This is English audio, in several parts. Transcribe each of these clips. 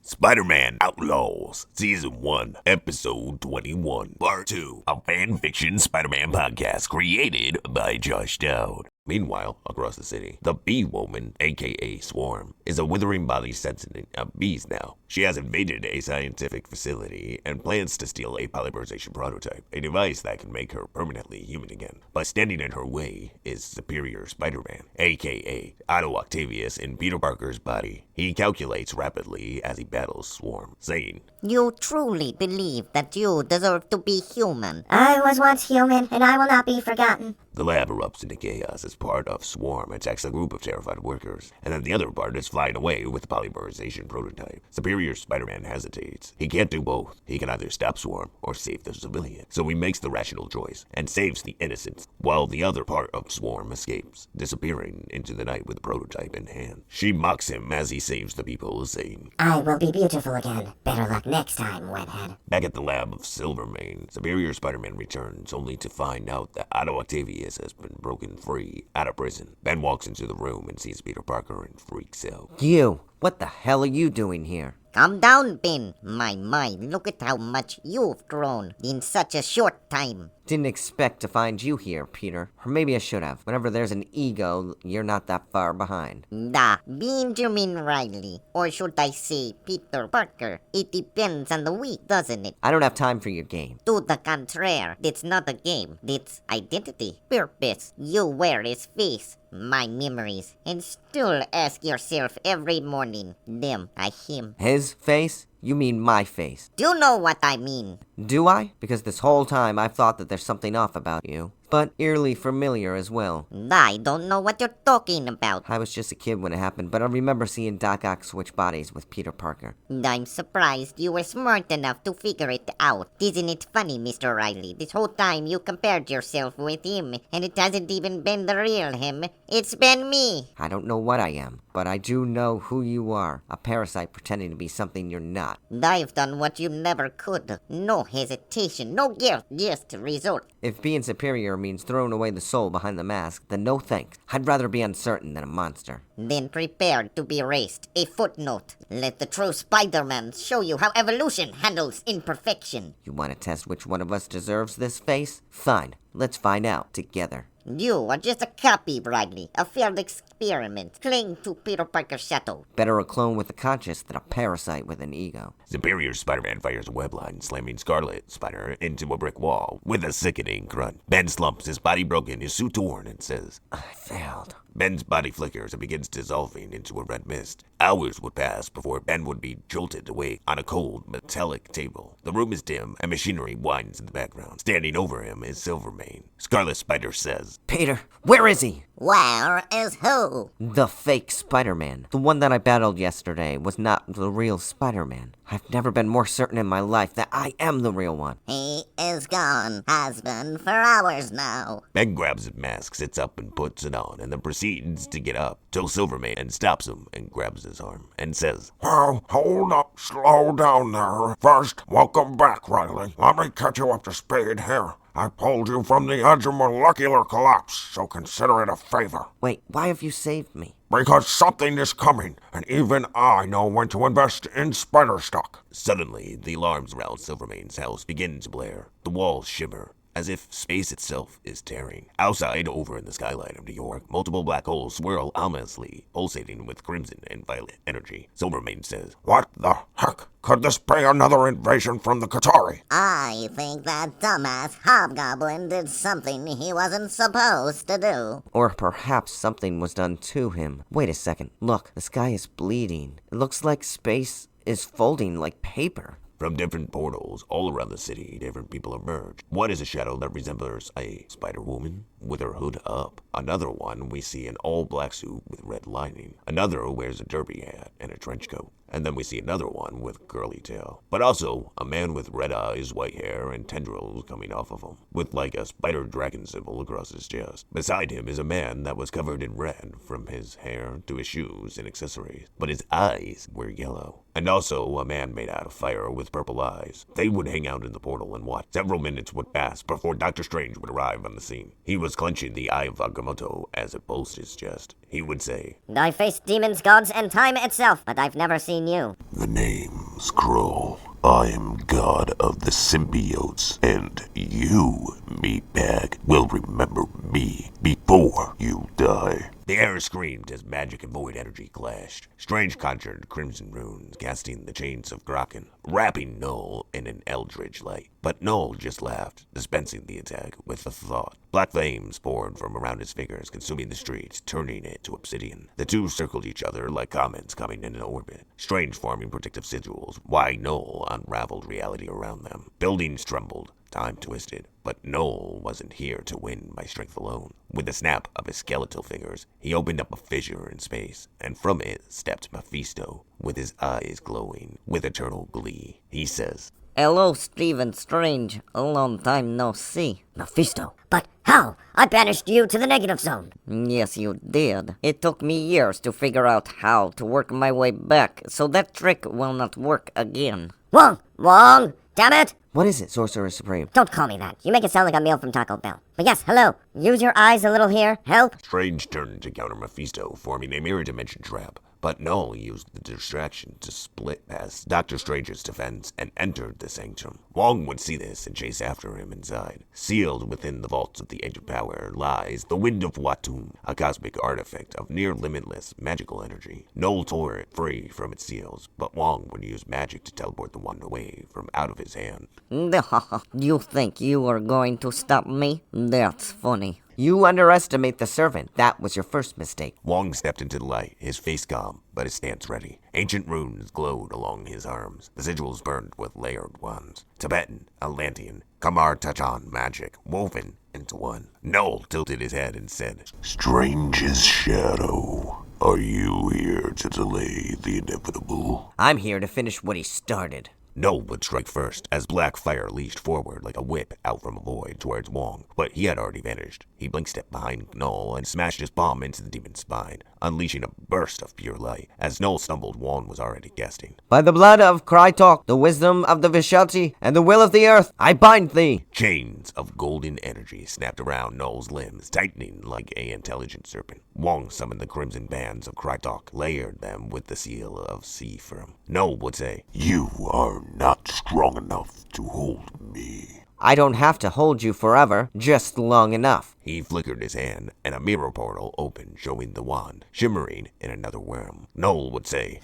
Spider-Man Outlaws, Season 1, Episode 21, Part 2, a fan-fiction Spider-Man podcast created by Josh Dowd. Meanwhile, across the city, the Bee-Woman, aka Swarm, is a withering body sentient of bees now. She has invaded a scientific facility and plans to steal a polymerization prototype, a device that can make her permanently human again. But standing in her way is Superior Spider-Man, aka Otto Octavius in Peter Parker's body. He calculates rapidly as he battles Swarm, saying, "You truly believe that you deserve to be human?" "I was once human, and I will not be forgotten." The lab erupts into chaos as part of Swarm attacks a group of terrified workers, and then the other part is flying away with the polymerization prototype. Superior Spider-Man hesitates. He can't do both. He can either stop Swarm or save the civilian. So he makes the rational choice and saves the innocents, while the other part of Swarm escapes, disappearing into the night with the prototype in hand. She mocks him as he saves the people, saying, "I will be beautiful again. Better luck next time, webhead." Back at the lab of Silvermane, Superior Spider-Man returns only to find out that Otto Octavius has been broken free out of prison. Ben walks into the room and sees Peter Parker and freaks out. You! What the hell are you doing here? Calm down, Ben. My, look at how much you've grown in such a short time. Didn't expect to find you here, Peter. Or maybe I should have. Whenever there's an ego, you're not that far behind. Benjamin Riley. Or should I say Peter Parker? It depends on the week, doesn't it? I don't have time for your game. To the contrary, it's not a game. It's identity, purpose. You wear his face, my memories, and still ask yourself every morning, them, him. His face? You mean my face. Do you know what I mean? Do I? Because this whole time I've thought that there's something off about you. But eerily familiar as well. I don't know what you're talking about. I was just a kid when it happened, but I remember seeing Doc Ock switch bodies with Peter Parker. I'm surprised you were smart enough to figure it out. Isn't it funny, Mr. Riley? This whole time you compared yourself with him, and it hasn't even been the real him. It's been me. I don't know what I am, but I do know who you are. A parasite pretending to be something you're not. I've done what you never could. No hesitation, no guilt, just result. If being superior means throwing away the soul behind the mask, then no thanks. I'd rather be uncertain than a monster. Then prepare to be erased. A footnote. Let the true Spider-Man show you how evolution handles imperfection. You want to test which one of us deserves this face? Fine, let's find out together. You are just a copy, Riley. A failed experiment. Cling to Peter Parker's shadow. Better a clone with a conscience than a parasite with an ego. Superior Spider-Man fires a web line, slamming Scarlet Spider into a brick wall with a sickening grunt. Ben slumps, his body broken, his suit torn, and says, I failed. Ben's body flickers and begins dissolving into a red mist. Hours would pass before Ben would be jolted awake on a cold, metallic table. The room is dim, and machinery whines in the background. Standing over him is Silvermane. Scarlet Spider says, Peter, where is he? Where is who? The fake Spider-Man. The one that I battled yesterday was not the real Spider-Man. I've never been more certain in my life that I am the real one. He is gone. Has been for hours now. Ben grabs his mask, sits up and puts it on, and then proceeds to get up till Silvermane stops him and grabs his arm and says, "Oh, hold up, slow down there. First, welcome back, Riley. Let me catch you up to speed here. I pulled you from the edge of molecular collapse, so consider it a favor." Wait, why have you saved me? "Because something is coming, and even I know when to invest in spider stock." Suddenly, the alarms around Silvermane's house begin to blare. The walls shimmer, as if space itself is tearing. Outside, over in the skyline of New York, multiple black holes swirl ominously, pulsating with crimson and violet energy. Silvermane says, "What the heck? Could this be another invasion from the Qatari?" I think that dumbass hobgoblin did something he wasn't supposed to do. Or perhaps something was done to him. Wait a second. Look, the sky is bleeding. It looks like space is folding like paper. From different portals all around the city, different people emerge. One is a shadow that resembles a Spider-Woman with her hood up. Another one, we see an all-black suit with red lining. Another wears a derby hat and a trench coat. And then we see another one with curly tail. But also, a man with red eyes, white hair, and tendrils coming off of him, with like a spider-dragon symbol across his chest. Beside him is a man that was covered in red, from his hair to his shoes and accessories. But his eyes were yellow. And also a man made out of fire with purple eyes. They would hang out in the portal and watch. Several minutes would pass before Dr. Strange would arrive on the scene. He was clenching the eye of Agamotto as it pulsed his chest. He would say, "I faced demons, gods, and time itself, but I've never seen seen you. The name's Kroll. I am god of the symbiotes, and you, meatbag, will remember me before you die. The air screamed as magic and void energy clashed. Strange conjured crimson runes, casting the chains of Kraken, wrapping Null in an eldritch light. But Null just laughed, dispensing the attack with a thought. Black flames poured from around his fingers, consuming the streets, turning it to obsidian. The two circled each other like comets coming in an orbit, Strange forming protective sigils, while Null unraveled reality around them. Buildings trembled. Time twisted, but Noel wasn't here to win by strength alone. With a snap of his skeletal fingers, he opened up a fissure in space, and from it stepped Mephisto, with his eyes glowing with eternal glee. He says, Hello, Stephen Strange. A long time no see. Mephisto. But how? I banished you to the negative zone. Yes, you did. It took me years to figure out how to work my way back, so that trick will not work again. Wrong! Damn it! What is it, Sorcerer Supreme? Don't call me that. You make it sound like a meal from Taco Bell. But yes, hello. Use your eyes a little here. Help? Strange turned to counter Mephisto, forming a mirror dimension trap. But Null used the distraction to split past Dr. Strange's defense and entered the sanctum. Wong would see this and chase after him inside. Sealed within the vaults of the ancient power lies the Wind of Watum, a cosmic artifact of near-limitless magical energy. Null tore it free from its seals, but Wong would use magic to teleport the wand away from out of his hand. You think you are going to stop me? That's funny. You underestimate the servant. That was your first mistake. Wong stepped into the light, his face calm, but his stance ready. Ancient runes glowed along his arms. The sigils burned with layered wands. Tibetan, Atlantean, Kamar Tachan magic, woven into one. Noel tilted his head and said, Strange's shadow. Are you here to delay the inevitable? I'm here to finish what he started. Noel would strike first, as black fire leashed forward like a whip out from a void towards Wong, but he had already vanished. He blink-stepped behind Noel and smashed his palm into the demon's spine, unleashing a burst of pure light. As Noel stumbled, Wong was already guessing. By the blood of Krytok, the wisdom of the Vishanti, and the will of the earth, I bind thee! Chains of golden energy snapped around Noel's limbs, tightening like an intelligent serpent. Wong summoned the crimson bands of Krytok, layered them with the seal of Seafirm. Noel would say, You are not strong enough to hold me. I don't have to hold you forever, just long enough. He flickered his hand, and a mirror portal opened, showing the wand, shimmering in another realm. Noel would say,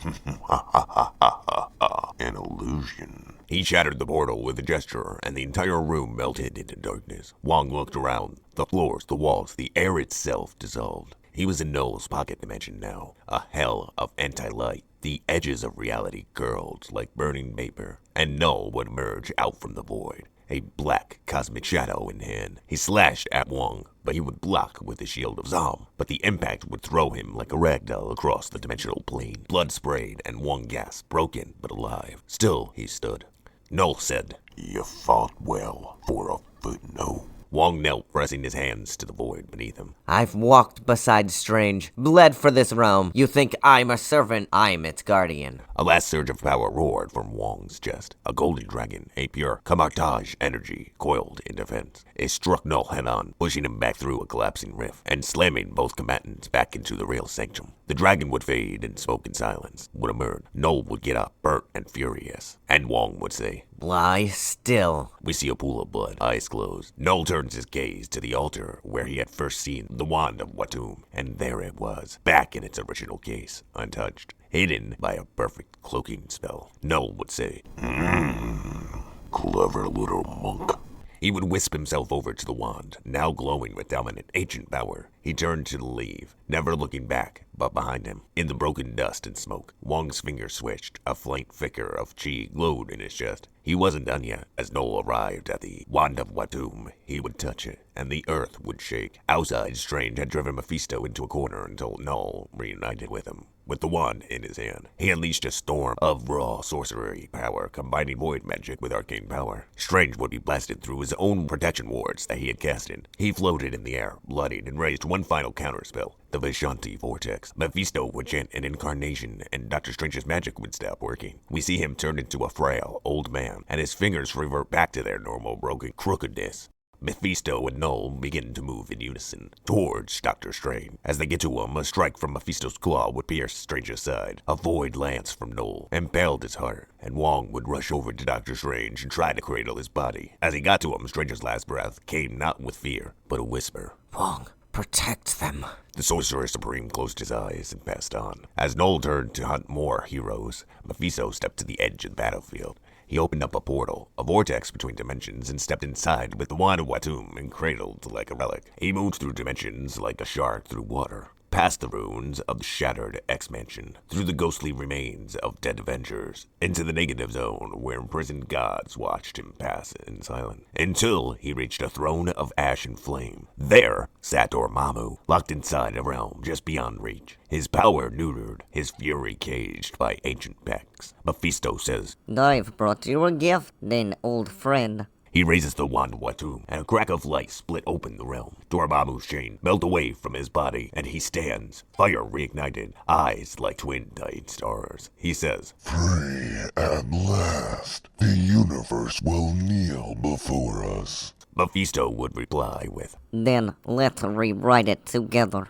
An illusion. He shattered the portal with a gesture, and the entire room melted into darkness. Wong looked around. The floors, the walls, the air itself dissolved. He was in Noel's pocket dimension now, a hell of anti-light. The edges of reality curled like burning vapor, and Noel would emerge out from the void, a black cosmic shadow in hand. He slashed at Wong, but he would block with the shield of Zom. But the impact would throw him like a ragdoll across the dimensional plane. Blood sprayed, and Wong gasped, broken but alive. Still, he stood. Noel said, You fought well for a footnote. Wong knelt, pressing his hands to the void beneath him. I've walked beside Strange, bled for this realm. You think I'm a servant, I'm its guardian. A last surge of power roared from Wong's chest. A golden dragon, a pure Kamartaj energy, coiled in defense. It struck Null head-on, pushing him back through a collapsing rift, and slamming both combatants back into the real sanctum. The dragon would fade, and smoke and silence would emerge. Null would get up, burnt and furious, and Wong would say, Lie still. We see a pool of blood, eyes closed. Null turns his gaze to the altar where he had first seen the wand of Watum, and there it was, back in its original case, untouched, hidden by a perfect cloaking spell. Null would say, Clever little monk. He would wisp himself over to the wand, now glowing with dominant ancient power. He turned to leave, never looking back, but behind him, in the broken dust and smoke, Wong's fingers switched. A faint flicker of chi glowed in his chest. He wasn't done yet. As Noel arrived at the wand of Watum, he would touch it, and the earth would shake. Outside, Strange had driven Mephisto into a corner until Noel reunited with him. With the wand in his hand, he unleashed a storm of raw sorcery power, combining void magic with arcane power. Strange would be blasted through his own protection wards that he had casted. He floated in the air, bloodied, and raised one final counterspell, the Vishanti Vortex. Mephisto would chant an incarnation, and Dr. Strange's magic would stop working. We see him turn into a frail, old man, and his fingers revert back to their normal broken crookedness. Mephisto and Null begin to move in unison towards Doctor Strange. As they get to him, a strike from Mephisto's claw would pierce Strange's side. A void lance from Null impaled his heart, and Wong would rush over to Doctor Strange and try to cradle his body. As he got to him, Strange's last breath came not with fear, but a whisper. Wong, protect them. The Sorcerer Supreme closed his eyes and passed on. As Null turned to hunt more heroes, Mephisto stepped to the edge of the battlefield. He opened up a portal, a vortex between dimensions, and stepped inside with the wand of Watum and cradled like a relic. He moved through dimensions like a shark through water, past the ruins of the shattered X-Mansion, through the ghostly remains of dead Avengers, into the negative zone where imprisoned gods watched him pass in silence, until he reached a throne of ash and flame. There sat Dormammu, locked inside a realm just beyond reach, his power neutered, his fury caged by ancient pacts. Mephisto says, I've brought you a gift, then, old friend. He raises the wand of Watum, and a crack of light split open the realm. Dormammu's chain melt away from his body, and he stands, fire reignited, eyes like twin dying stars. He says, Free at last. The universe will kneel before us. Mephisto would reply with, Then let's rewrite it together.